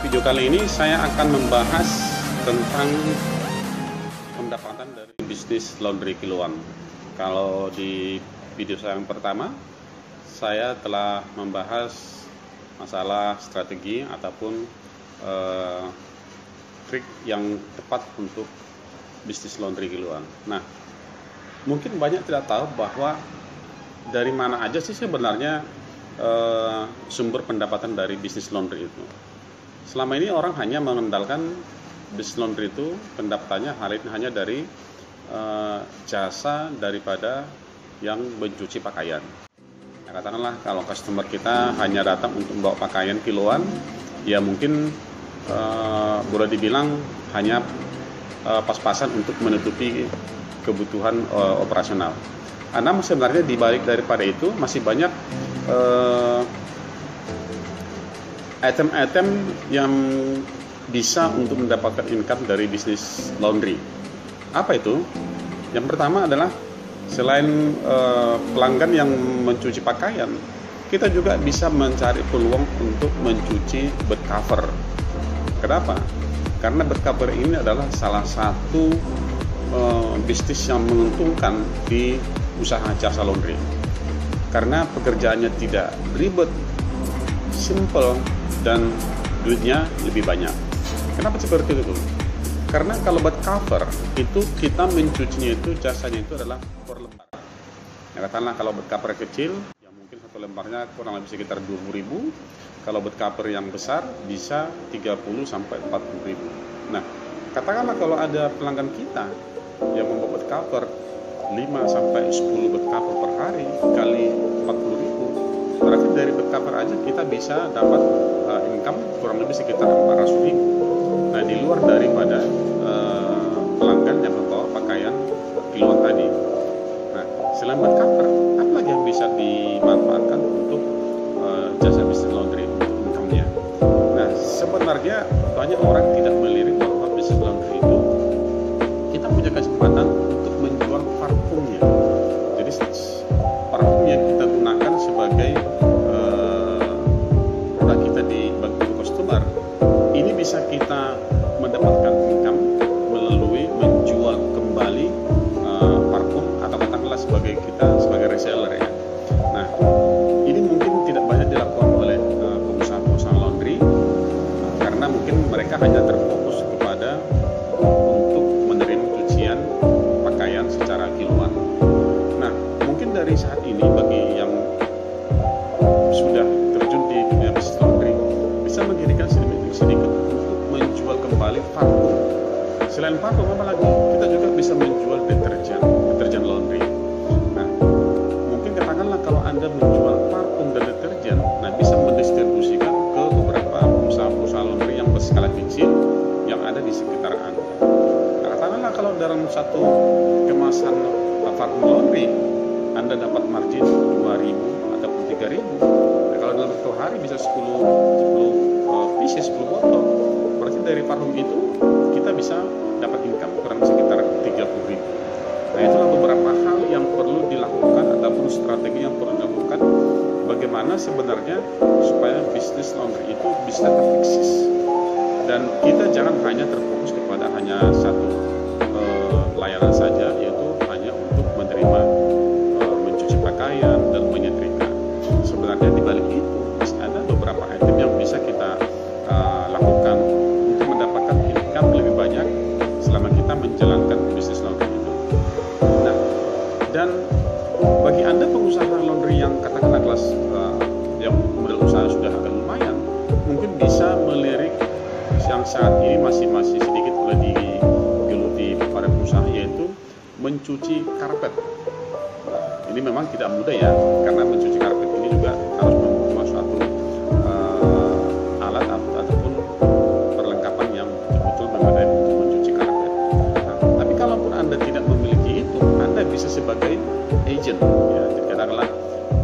video kali ini saya akan membahas tentang pendapatan dari bisnis laundry kiloan. Kalau di video saya yang pertama, saya telah membahas masalah strategi ataupun trik yang tepat untuk bisnis laundry kiloan. Nah, mungkin banyak tidak tahu bahwa dari mana aja sih sebenarnya sumber pendapatan dari bisnis laundry itu. Selama ini orang hanya mengandalkan bisnis laundry itu pendapatannya hanya dari jasa daripada yang mencuci pakaian. Nah, katakanlah kalau customer kita hanya datang untuk membawa pakaian kiloan, ya mungkin boleh dibilang hanya pas-pasan untuk menutupi kebutuhan operasional. Namun sebenarnya di balik daripada itu masih banyak item-item yang bisa untuk mendapatkan income dari bisnis laundry. Apa itu? Yang pertama adalah selain pelanggan yang mencuci pakaian, kita juga bisa mencari peluang untuk mencuci bed cover. Kenapa? Karena bed cover ini adalah salah satu bisnis yang menguntungkan di usaha jasa laundry. Karena pekerjaannya tidak ribet, simple, dan duitnya lebih banyak. Kenapa seperti itu? Karena kalau bed cover itu kita mencucinya itu jasanya itu adalah per lembar. Ya, katakanlah kalau bed cover kecil, ya mungkin satu lembarnya kurang lebih sekitar 20.000. Kalau bed cover yang besar bisa 30 sampai 40.000. Nah, katakanlah kalau ada pelanggan kita yang membawa bed cover 5 sampai 10 bed cover per hari kali 40.000, berarti dari bed cover aja kita bisa dapat income kurang lebih sekitar 400.000. Nah, di luar daripada pelanggan yang membawa pakaian kiloan tadi. Nah, selain bed cover, apa lagi yang bisa dimanfaatkan untuk jasa bisnis laundry untuk income-nya? Nah, sebenarnya banyak orang tidak melirik bahwa bisnis laundry itu kita punya kesempatan untuk menjual parfumnya. Jadi parfum yang kita gunakan sebagai produk kita bagi customer, ini bisa kita mendapatkan income melalui menjual kembali parfum atau katakanlah sebagai reseller ya. Nah, ini mungkin tidak banyak dilakukan oleh pengusaha-pengusaha laundry karena mungkin mereka hanya terfokus kepada untuk menerima cucian pakaian secara kiloan. Nah, mungkin dari saat ini bagi yang sudah terjun di dunia bisnis laundry bisa mendirikan sedikit untuk menjual kembali parfum. Selain parfum apa lagi? Kita juga bisa menjual deterjen laundry. Nah, mungkin katakanlah kalau Anda menjual parfum dan deterjen, nah bisa mendistribusikan ke beberapa usaha-usaha laundry yang berskala kecil yang ada di sekitar Anda. Nah, katakanlah kalau dalam satu kemasan parfum laundry Anda dapat margin 2.000 ataupun 3.000. Nah, kalau dalam satu hari bisa 10 pieces, 10 botol. Berarti dari parfum itu kita bisa dapat income kurang sekitar 30.000. Nah, itulah beberapa hal yang perlu dilakukan ataupun strategi yang perlu dilakukan bagaimana sebenarnya supaya bisnis laundry itu bisa tetap eksis. Dan kita jangan hanya terfokus kepada hanya satu layanan saja, yaitu hanya untuk menerima mencuci pakaian dan menyetrika. Sebenarnya di balik itu ada beberapa item yang bisa kita lakukan untuk mendapatkan income lebih banyak selama kita menjalankan bisnis laundry itu. Nah, dan bagi Anda pengusaha laundry yang katakanlah kelas yang modal usaha sudah agak lumayan, mungkin bisa melirik yang saat ini masih sedikit boleh digeluti para pengusaha, yaitu mencuci karpet. Ini memang tidak mudah ya, karena mencuci karpet ini juga harus membuat suatu alat ataupun perlengkapan yang betul-betul memadai untuk mencuci karpet. Nah, tapi kalaupun Anda tidak memiliki itu, Anda bisa sebagai agent, ya, katakanlah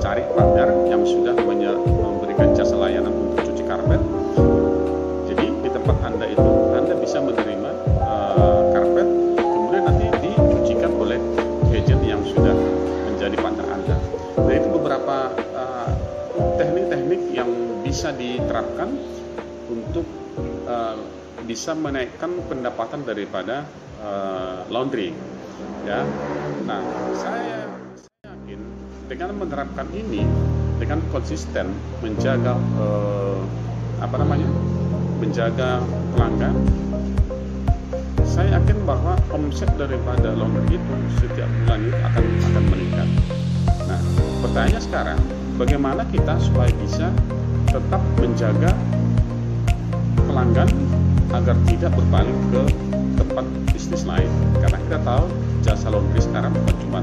cari partner yang sudah memberikan jasa layanan untuk cuci karpet. Jadi di tempat Anda itu, Anda bisa menerima karpet, kemudian nanti dicucikan oleh agent yang sudah menjadi partner Anda. Dan itu beberapa teknik-teknik yang bisa diterapkan untuk bisa menaikkan pendapatan daripada laundry, ya. Nah, saya yakin dengan menerapkan ini, dengan konsisten menjaga menjaga pelanggan, saya yakin bahwa omset daripada laundry itu setiap bulan itu akan meningkat. Nah, pertanyaannya sekarang, bagaimana kita supaya bisa tetap menjaga pelanggan agar tidak berpaling ke tempat bisnis lain? Karena kita tahu jasa laundry sekarang bukan cuma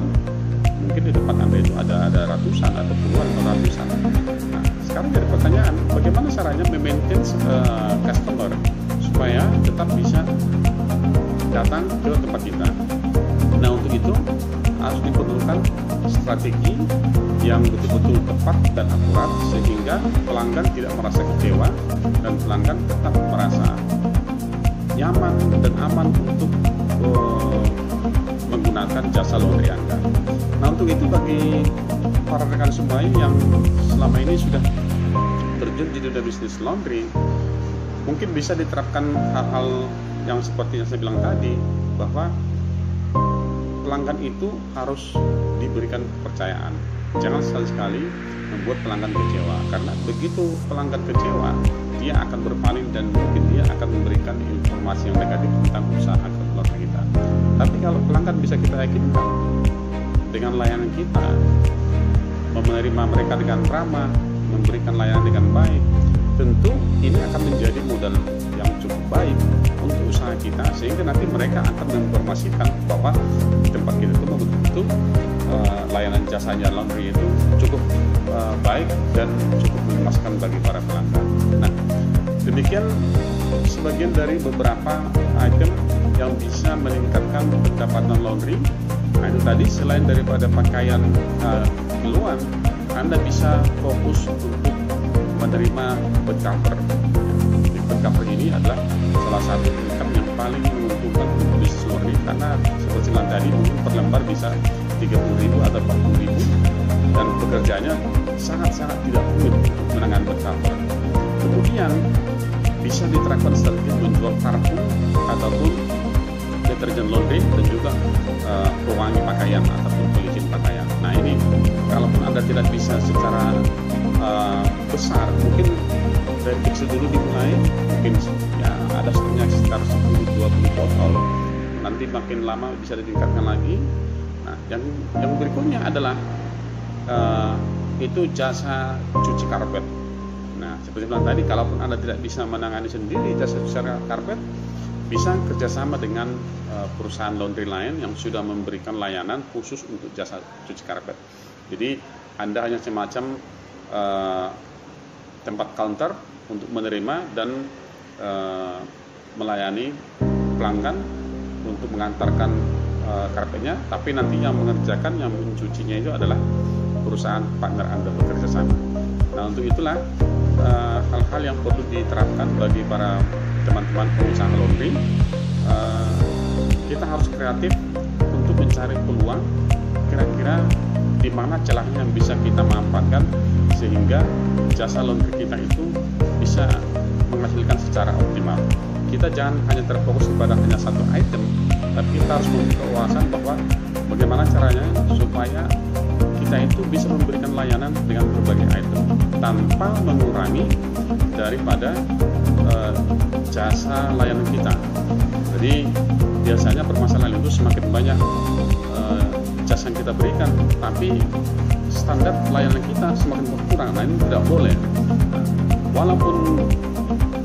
mungkin di tempat Anda itu ada ratusan atau puluhan atau ratusan. Nah, sekarang jadi pertanyaan, bagaimana caranya memaintain customer supaya tetap bisa datang ke tempat kita? Nah, untuk itu harus diperlukan strategi yang betul-betul tepat dan akurat sehingga pelanggan tidak merasa kecewa dan pelanggan tetap merasa nyaman dan aman untuk menggunakan jasa laundry Anda. Nah, untuk itu bagi para rekan semua yang selama ini sudah terjun di dunia bisnis laundry, mungkin bisa diterapkan hal-hal yang seperti yang saya bilang tadi, bahwa pelanggan itu harus diberikan kepercayaan. Jangan sekali-sekali membuat pelanggan kecewa, karena begitu pelanggan kecewa, dia akan berpaling dan mungkin dia akan memberikan informasi yang negatif tentang usaha keluarga kita. Tapi kalau pelanggan bisa kita yakinkan dengan layanan kita, menerima mereka dengan ramah, memberikan layanan dengan baik, tentu ini akan menjadi modal yang cukup baik untuk usaha kita, sehingga nanti mereka akan menginformasikan bahwa di tempat kita itu betul-betul layanan jasanya laundry itu cukup baik dan cukup memuaskan bagi para pelanggan. Nah, demikian sebagian dari beberapa item yang bisa meningkatkan pendapatan laundry. Nah, itu tadi selain daripada pakaian keluhan, Anda bisa fokus untuk menerima bed cover. Bed cover ini adalah salah satu income yang paling menguntungkan untuk bisnis laundry, karena seperti yang tadi mungkin per lembar bisa 30.000 atau 40.000 dan pekerjaannya sangat-sangat tidak rumit untuk menangani bed cover. Kemudian bisa diterapkan strategi menjual parfum ataupun deterjen laundry dan juga pewangi pakaian ataupun pelicin pakaian. Nah, ini kalaupun Anda tidak bisa secara besar, mungkin dari kecil dulu dimulai, mungkin ya ada setengah sekitar 10-20 botol, nanti makin lama bisa ditingkatkan lagi. Nah, yang berikutnya adalah itu jasa cuci karpet. Nah, seperti bilang tadi, kalaupun Anda tidak bisa menangani sendiri jasa cuci karpet, bisa kerjasama dengan perusahaan laundry lain yang sudah memberikan layanan khusus untuk jasa cuci karpet. Jadi Anda hanya semacam tempat counter untuk menerima dan melayani pelanggan untuk mengantarkan karpetnya, tapi nanti yang mengerjakan, yang mencucinya itu adalah perusahaan partner Anda bekerja sama. Nah, untuk itulah hal-hal yang perlu diterapkan bagi para teman-teman pengusaha laundry. Kita harus kreatif untuk mencari peluang, kira-kira di mana celahnya yang bisa kita manfaatkan sehingga jasa laundry kita itu bisa menghasilkan secara optimal. Kita jangan hanya terfokus kepada hanya satu item, tapi kita harus memiliki wawasan bahwa bagaimana caranya supaya kita itu bisa memberikan layanan dengan berbagai item tanpa mengurangi daripada jasa layanan kita. Jadi biasanya permasalahan itu semakin banyak jasa yang kita berikan, tapi standar layanan kita semakin berkurang. Nah, ini tidak boleh. Walaupun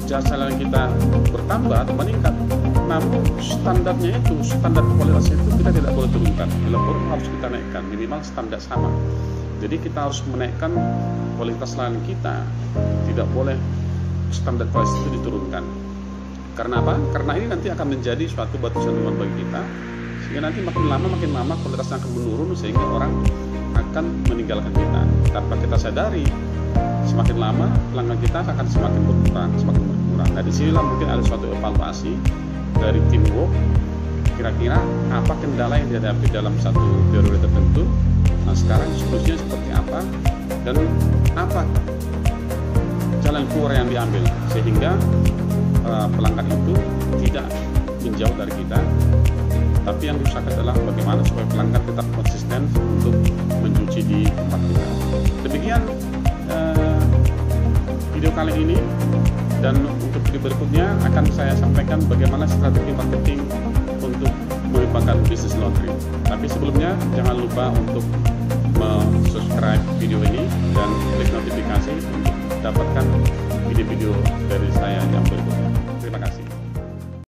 jasa layanan kita bertambah atau meningkat, namun standarnya itu, standar kualitasnya itu kita tidak boleh turunkan. Bila perlu harus kita naikkan, minimal standar sama. Jadi kita harus menaikkan kualitas layanan kita, tidak boleh standar kualitas itu diturunkan. Karena apa? Karena ini nanti akan menjadi suatu batu sandungan bagi kita, sehingga nanti makin lama kualitasnya akan menurun, sehingga orang akan meninggalkan kita tanpa kita sadari. Semakin lama pelanggan kita akan semakin berkurang. Nah, disinilah mungkin ada suatu evaluasi dari teamwork. Kira-kira apa kendala yang dihadapi dalam satu periode tertentu. Nah, sekarang solusinya seperti apa dan apa jalan keluar yang diambil sehingga pelanggan itu tidak menjauh dari kita, tapi yang rusak adalah bagaimana supaya pelanggan tetap konsisten untuk mencuci di tempat kita. Demikian video kali ini, dan untuk video berikutnya akan saya sampaikan bagaimana strategi marketing untuk mengembangkan bisnis laundry. Tapi sebelumnya jangan lupa untuk subscribe video ini dan klik notifikasi untuk dapatkan video-video dari saya yang berikutnya.